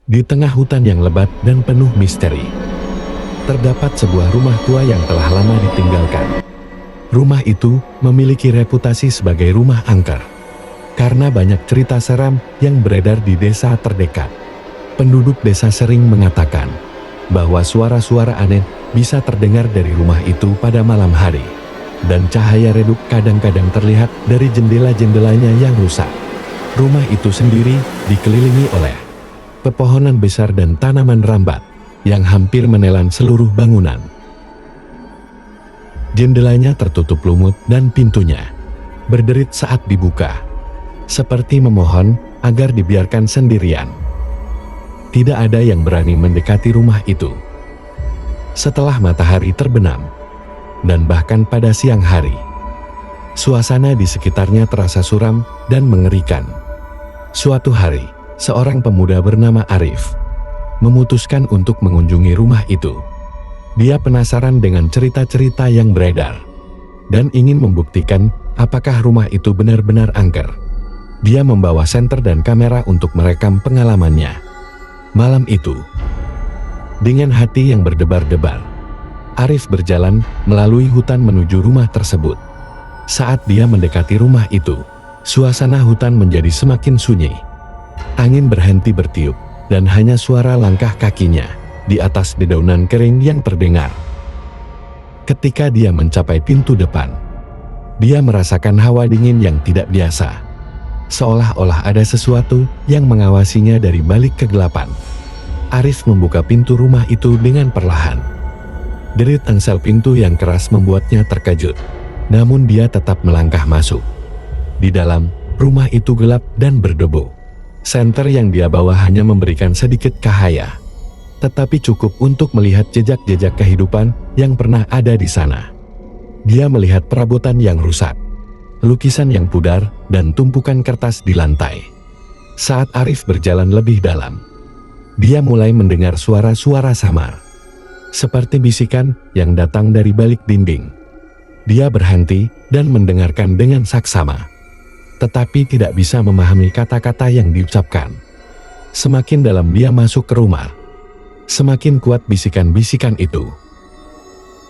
Di tengah hutan yang lebat dan penuh misteri, terdapat sebuah rumah tua yang telah lama ditinggalkan. Rumah itu memiliki reputasi sebagai rumah angker, karena banyak cerita seram yang beredar di desa terdekat. Penduduk desa sering mengatakan bahwa suara-suara aneh bisa terdengar dari rumah itu pada malam hari, dan cahaya redup kadang-kadang terlihat dari jendela-jendelanya yang rusak. Rumah itu sendiri dikelilingi oleh pepohonan besar dan tanaman rambat yang hampir menelan seluruh bangunan. Jendelanya tertutup lumut dan pintunya berderit saat dibuka, seperti memohon agar dibiarkan sendirian. Tidak ada yang berani mendekati rumah itu. Setelah matahari terbenam, dan bahkan pada siang hari, suasana di sekitarnya terasa suram dan mengerikan. Suatu hari, seorang pemuda bernama Arif memutuskan untuk mengunjungi rumah itu. Dia penasaran dengan cerita-cerita yang beredar dan ingin membuktikan apakah rumah itu benar-benar angker. Dia membawa senter dan kamera untuk merekam pengalamannya. Malam itu, dengan hati yang berdebar-debar, Arif berjalan melalui hutan menuju rumah tersebut. Saat dia mendekati rumah itu, suasana hutan menjadi semakin sunyi. Angin berhenti bertiup, dan hanya suara langkah kakinya di atas dedaunan kering yang terdengar. Ketika dia mencapai pintu depan, dia merasakan hawa dingin yang tidak biasa. Seolah-olah ada sesuatu yang mengawasinya dari balik kegelapan. Arif membuka pintu rumah itu dengan perlahan. Derit engsel pintu yang keras membuatnya terkejut, namun dia tetap melangkah masuk. Di dalam, rumah itu gelap dan berdebu. Senter yang dia bawa hanya memberikan sedikit cahaya, tetapi cukup untuk melihat jejak-jejak kehidupan yang pernah ada di sana. Dia melihat perabotan yang rusak, lukisan yang pudar, dan tumpukan kertas di lantai. Saat Arif berjalan lebih dalam, dia mulai mendengar suara-suara samar, seperti bisikan yang datang dari balik dinding. Dia berhenti dan mendengarkan dengan saksama, tetapi tidak bisa memahami kata-kata yang diucapkan. Semakin dalam dia masuk ke rumah, semakin kuat bisikan-bisikan itu.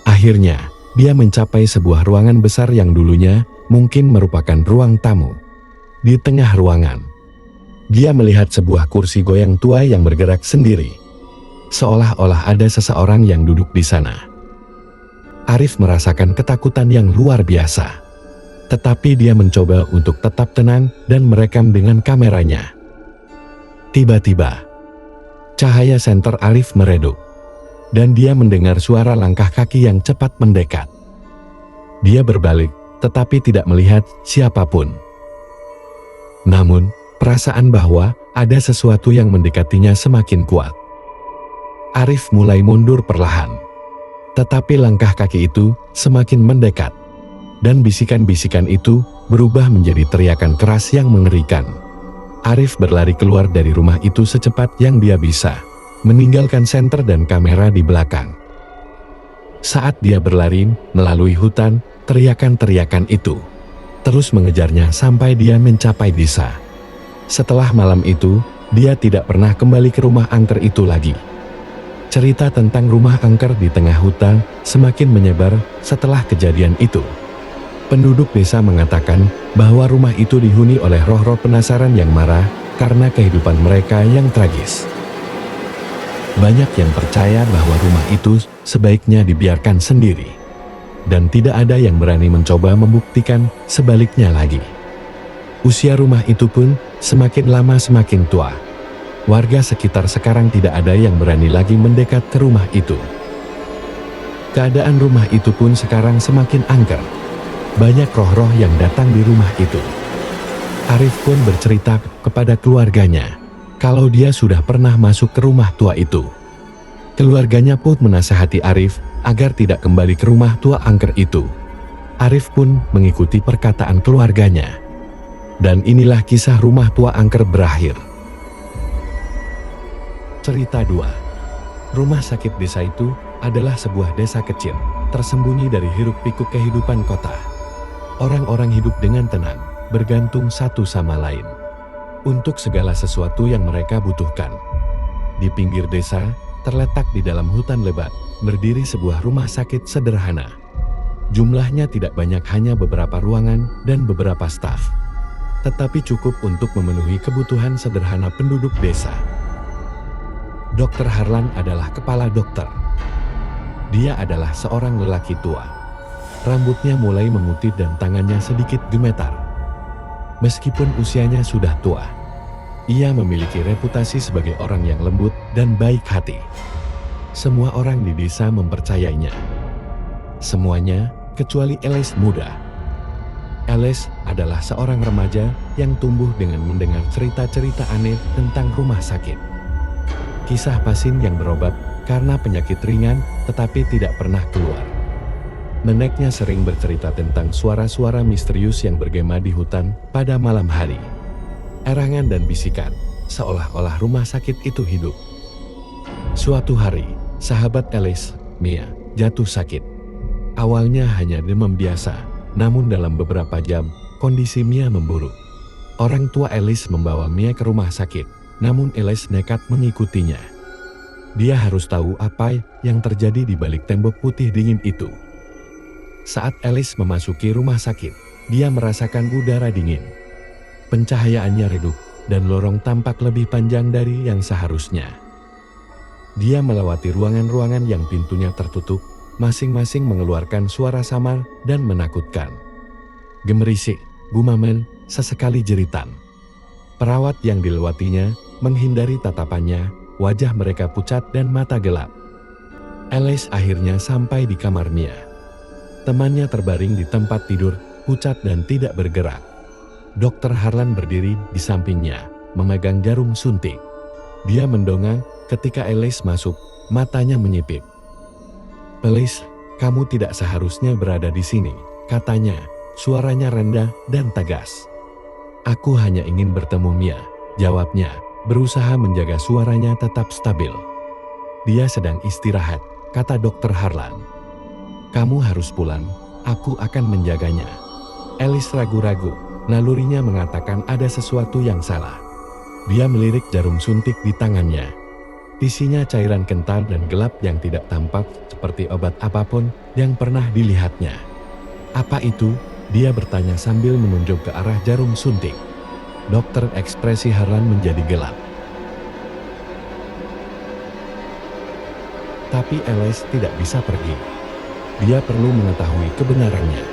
Akhirnya, dia mencapai sebuah ruangan besar yang dulunya mungkin merupakan ruang tamu. Di tengah ruangan, dia melihat sebuah kursi goyang tua yang bergerak sendiri, seolah-olah ada seseorang yang duduk di sana. Arif merasakan ketakutan yang luar biasa. Tetapi dia mencoba untuk tetap tenang dan merekam dengan kameranya. Tiba-tiba, cahaya senter Arif meredup, dan dia mendengar suara langkah kaki yang cepat mendekat. Dia berbalik, tetapi tidak melihat siapapun. Namun, perasaan bahwa ada sesuatu yang mendekatinya semakin kuat. Arif mulai mundur perlahan, tetapi langkah kaki itu semakin mendekat. Dan bisikan-bisikan itu berubah menjadi teriakan keras yang mengerikan. Arif berlari keluar dari rumah itu secepat yang dia bisa, meninggalkan senter dan kamera di belakang. Saat dia berlari melalui hutan, teriakan-teriakan itu terus mengejarnya sampai dia mencapai desa. Setelah malam itu, dia tidak pernah kembali ke rumah angker itu lagi. Cerita tentang rumah angker di tengah hutan semakin menyebar setelah kejadian itu. Penduduk desa mengatakan bahwa rumah itu dihuni oleh roh-roh penasaran yang marah karena kehidupan mereka yang tragis. Banyak yang percaya bahwa rumah itu sebaiknya dibiarkan sendiri, dan tidak ada yang berani mencoba membuktikan sebaliknya lagi. Usia rumah itu pun semakin lama semakin tua. Warga sekitar sekarang tidak ada yang berani lagi mendekat ke rumah itu. Keadaan rumah itu pun sekarang semakin angker. Banyak roh-roh yang datang di rumah itu. Arif pun bercerita kepada keluarganya kalau dia sudah pernah masuk ke rumah tua itu. Keluarganya pun menasihati Arif agar tidak kembali ke rumah tua angker itu. Arif pun mengikuti perkataan keluarganya. Dan inilah kisah rumah tua angker berakhir. Cerita 2. Rumah sakit desa itu adalah sebuah desa kecil, tersembunyi dari hiruk-pikuk kehidupan kota. Orang-orang hidup dengan tenang, bergantung satu sama lain untuk segala sesuatu yang mereka butuhkan. Di pinggir desa, terletak di dalam hutan lebat, berdiri sebuah rumah sakit sederhana. Jumlahnya tidak banyak, hanya beberapa ruangan dan beberapa staf, tetapi cukup untuk memenuhi kebutuhan sederhana penduduk desa. Dr. Harlan adalah kepala dokter. Dia adalah seorang lelaki tua. Rambutnya mulai memutih dan tangannya sedikit gemetar. Meskipun usianya sudah tua, ia memiliki reputasi sebagai orang yang lembut dan baik hati. Semua orang di desa mempercayainya. Semuanya, kecuali Alice muda. Alice adalah seorang remaja yang tumbuh dengan mendengar cerita-cerita aneh tentang rumah sakit. Kisah pasien yang berobat karena penyakit ringan tetapi tidak pernah keluar. Neneknya sering bercerita tentang suara-suara misterius yang bergema di hutan pada malam hari. Erangan dan bisikan, seolah-olah rumah sakit itu hidup. Suatu hari, sahabat Alice, Mia, jatuh sakit. Awalnya hanya demam biasa, namun dalam beberapa jam, kondisi Mia memburuk. Orang tua Alice membawa Mia ke rumah sakit, namun Alice nekat mengikutinya. Dia harus tahu apa yang terjadi di balik tembok putih dingin itu. Saat Alice memasuki rumah sakit, dia merasakan udara dingin. Pencahayaannya redup, dan lorong tampak lebih panjang dari yang seharusnya. Dia melewati ruangan-ruangan yang pintunya tertutup, masing-masing mengeluarkan suara samar dan menakutkan. Gemerisik, gumaman, sesekali jeritan. Perawat yang dilewatinya menghindari tatapannya, wajah mereka pucat dan mata gelap. Alice akhirnya sampai di kamar Mia. Temannya terbaring di tempat tidur, pucat dan tidak bergerak. Dr. Harlan berdiri di sampingnya, memegang jarum suntik. Dia mendongak ketika Alice masuk, matanya menyipit. "Alice, kamu tidak seharusnya berada di sini," katanya, suaranya rendah dan tegas. "Aku hanya ingin bertemu Mia," jawabnya, berusaha menjaga suaranya tetap stabil. "Dia sedang istirahat," kata Dr. Harlan. "Kamu harus pulang, aku akan menjaganya." Alice ragu-ragu, nalurinya mengatakan ada sesuatu yang salah. Dia melirik jarum suntik di tangannya. Isinya cairan kental dan gelap yang tidak tampak seperti obat apapun yang pernah dilihatnya. "Apa itu?" dia bertanya sambil menunjuk ke arah jarum suntik. Dokter, ekspresi Harlan menjadi gelap. Tapi Alice tidak bisa pergi. Dia perlu mengetahui kebenarannya.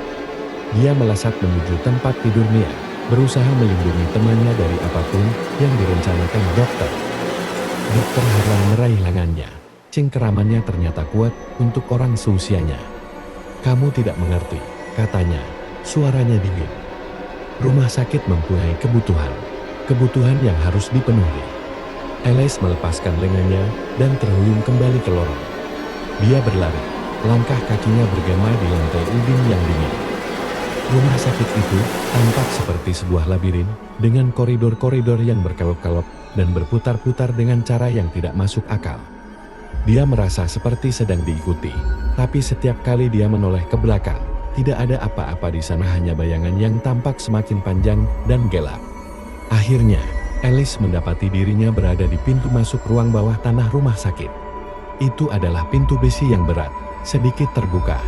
Dia melesat menuju tempat tidur Mia, berusaha melindungi temannya dari apapun yang direncanakan dokter. Dr. Harlan meraih lengannya. Cengkeramannya ternyata kuat untuk orang seusianya. "Kamu tidak mengerti," katanya, suaranya dingin. "Rumah sakit mempunyai kebutuhan yang harus dipenuhi." Alice melepaskan lengannya dan terhuyung kembali ke lorong. Dia berlari. Langkah kakinya bergema di lantai udin yang dingin. Rumah sakit itu tampak seperti sebuah labirin dengan koridor-koridor yang berkelok-kelok dan berputar-putar dengan cara yang tidak masuk akal. Dia merasa seperti sedang diikuti, tapi setiap kali dia menoleh ke belakang, tidak ada apa-apa di sana, hanya bayangan yang tampak semakin panjang dan gelap. Akhirnya, Alice mendapati dirinya berada di pintu masuk ruang bawah tanah rumah sakit. Itu adalah pintu besi yang berat, sedikit terbuka.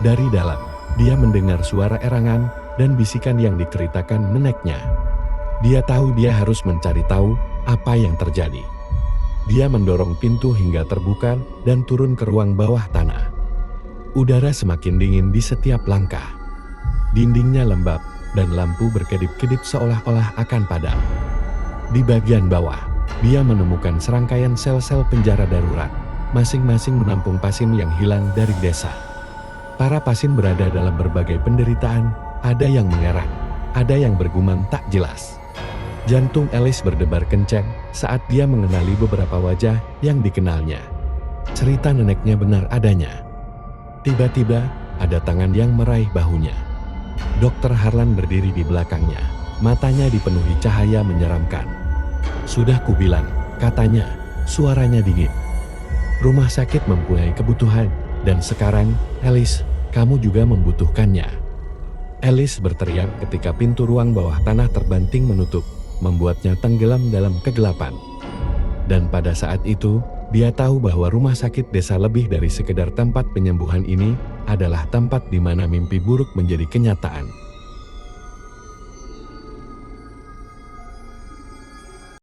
Dari dalam, dia mendengar suara erangan dan bisikan yang diceritakan neneknya. Dia tahu dia harus mencari tahu apa yang terjadi. Dia mendorong pintu hingga terbuka dan turun ke ruang bawah tanah. Udara semakin dingin di setiap langkah. Dindingnya lembab dan lampu berkedip-kedip seolah-olah akan padam. Di bagian bawah, dia menemukan serangkaian sel-sel penjara darurat, masing-masing menampung pasien yang hilang dari desa. Para pasien berada dalam berbagai penderitaan, ada yang mengerang, ada yang bergumam tak jelas. Jantung Alice berdebar kencang saat dia mengenali beberapa wajah yang dikenalnya. Cerita neneknya benar adanya. Tiba-tiba, ada tangan yang meraih bahunya. Dr. Harlan berdiri di belakangnya, matanya dipenuhi cahaya menyeramkan. "Sudah kubilang," katanya, suaranya dingin. "Rumah sakit mempunyai kebutuhan, dan sekarang, Alice, kamu juga membutuhkannya." Alice berteriak ketika pintu ruang bawah tanah terbanting menutup, membuatnya tenggelam dalam kegelapan. Dan pada saat itu, dia tahu bahwa rumah sakit desa lebih dari sekedar tempat penyembuhan. Ini adalah tempat di mana mimpi buruk menjadi kenyataan.